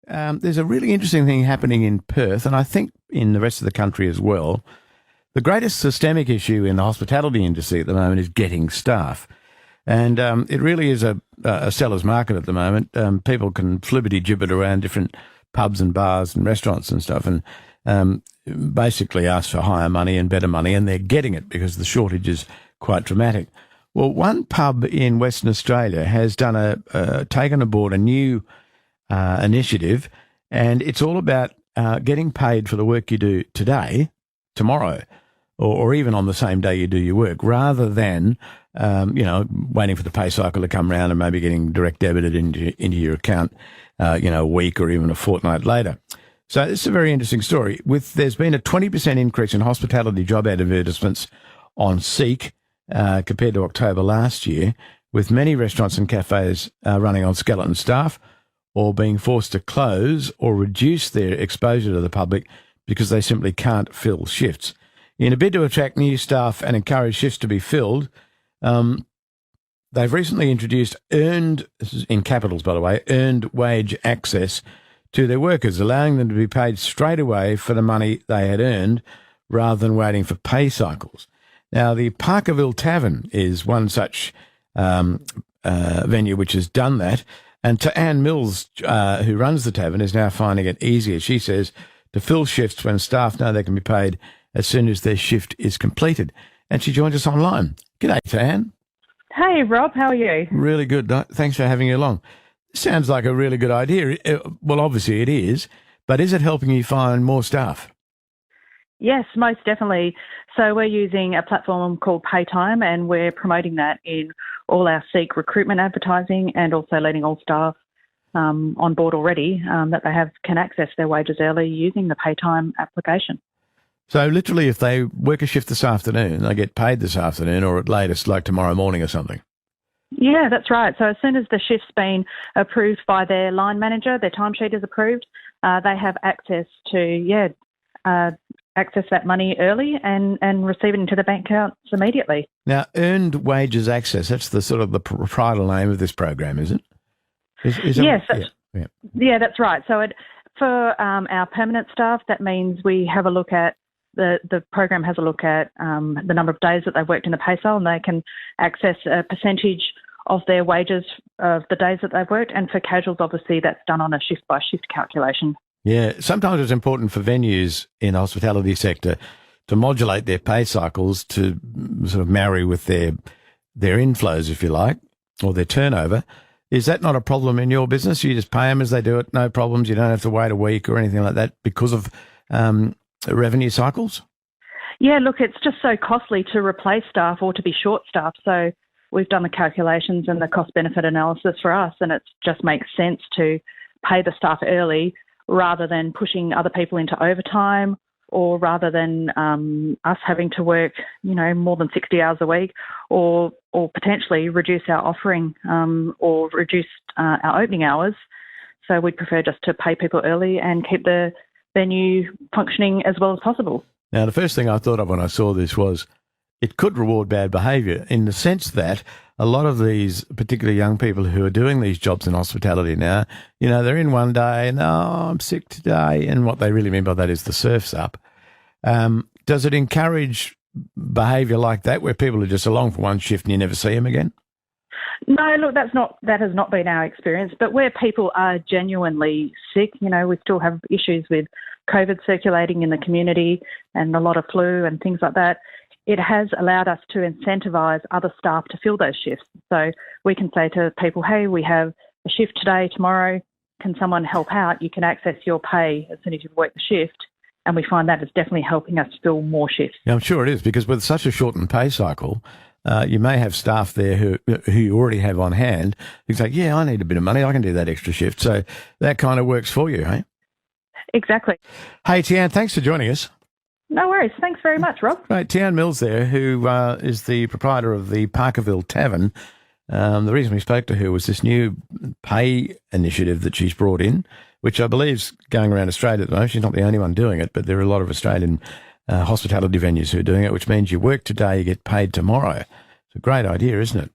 there's a really interesting thing happening in Perth, and I think in the rest of the country as well. The greatest systemic issue in the hospitality industry at the moment is getting staff. And it really is a seller's market at the moment. People can flibbity-gibbet around different pubs and bars and restaurants and stuff and basically ask for higher money and better money, and they're getting it because the shortage is quite dramatic. Well, one pub in Western Australia has done taken aboard a new initiative, and it's all about getting paid for the work you do today, tomorrow, or even on the same day you do your work, rather than waiting for the pay cycle to come round and maybe getting direct debited into your account, a week or even a fortnight later. So this is a very interesting story. There's been a 20% increase in hospitality job advertisements on Seek compared to October last year, with many restaurants and cafes running on skeleton staff or being forced to close or reduce their exposure to the public because they simply can't fill shifts. In a bid to attract new staff and encourage shifts to be filled, they've recently introduced this is in capitals, by the way, earned wage access to their workers, allowing them to be paid straight away for the money they had earned rather than waiting for pay cycles. Now, the Parkerville Tavern is one such venue which has done that. And to Anne Mills, who runs the tavern, is now finding it easier, she says, to fill shifts when staff know they can be paid as soon as their shift is completed. And she joins us online. G'day, Anne. Hey, Rob. How are you? Really good. Thanks for having you along. Sounds like a really good idea. Well, obviously it is, but is it helping you find more staff? Yes, most definitely. So we're using a platform called Paytime, and we're promoting that in all our Seek recruitment advertising, and also letting all staff on board already that they can access their wages early using the Paytime application. So literally, if they work a shift this afternoon, they get paid this afternoon, or at latest like tomorrow morning or something. Yeah, that's right. So as soon as the shift's been approved by their line manager, their timesheet is approved, they have access to access that money early and receive it into the bank accounts immediately. Now, earned wages access, that's the sort of the proprietor name of this program, is it? Yes. Yeah, that's right. So for our permanent staff, that means we have a look at the program has a look at the number of days that they've worked in the pay scale, and they can access a percentage of their wages of the days that they've worked. And for casuals, obviously, that's done on a shift-by-shift calculation. Yeah, sometimes it's important for venues in the hospitality sector to modulate their pay cycles to sort of marry with their inflows, if you like, or their turnover. Is that not a problem in your business? You just pay them as they do it, no problems. You don't have to wait a week or anything like that because of revenue cycles? Yeah, look, it's just so costly to replace staff or to be short staffed. So we've done the calculations and the cost-benefit analysis for us, and it just makes sense to pay the staff early rather than pushing other people into overtime, or rather than us having to work, more than 60 hours a week, or potentially reduce our offering or reduce our opening hours. So we'd prefer just to pay people early and keep the venue functioning as well as possible. Now, the first thing I thought of when I saw this was it could reward bad behaviour, in the sense that a lot of these, particularly young people who are doing these jobs in hospitality now, they're in one day and, I'm sick today. And what they really mean by that is the surf's up. Does it encourage behaviour like that, where people are just along for one shift and you never see them again? No, look, that has not been our experience. But where people are genuinely sick, we still have issues with COVID circulating in the community and a lot of flu and things like that. It has allowed us to incentivise other staff to fill those shifts. So we can say to people, hey, we have a shift today, tomorrow. Can someone help out? You can access your pay as soon as you've worked the shift. And we find that is definitely helping us fill more shifts. Yeah, I'm sure it is, because with such a shortened pay cycle, you may have staff there who you already have on hand who say, yeah, I need a bit of money, I can do that extra shift. So that kind of works for you, eh? Exactly. Hey, Tian, thanks for joining us. No worries. Thanks very much, Rob. Right, Tian Mills there, who is the proprietor of the Parkerville Tavern. The reason we spoke to her was this new pay initiative that she's brought in, which I believe is going around Australia at the moment. She's not the only one doing it, but there are a lot of Australian hospitality venues who are doing it, which means you work today, you get paid tomorrow. It's a great idea, isn't it?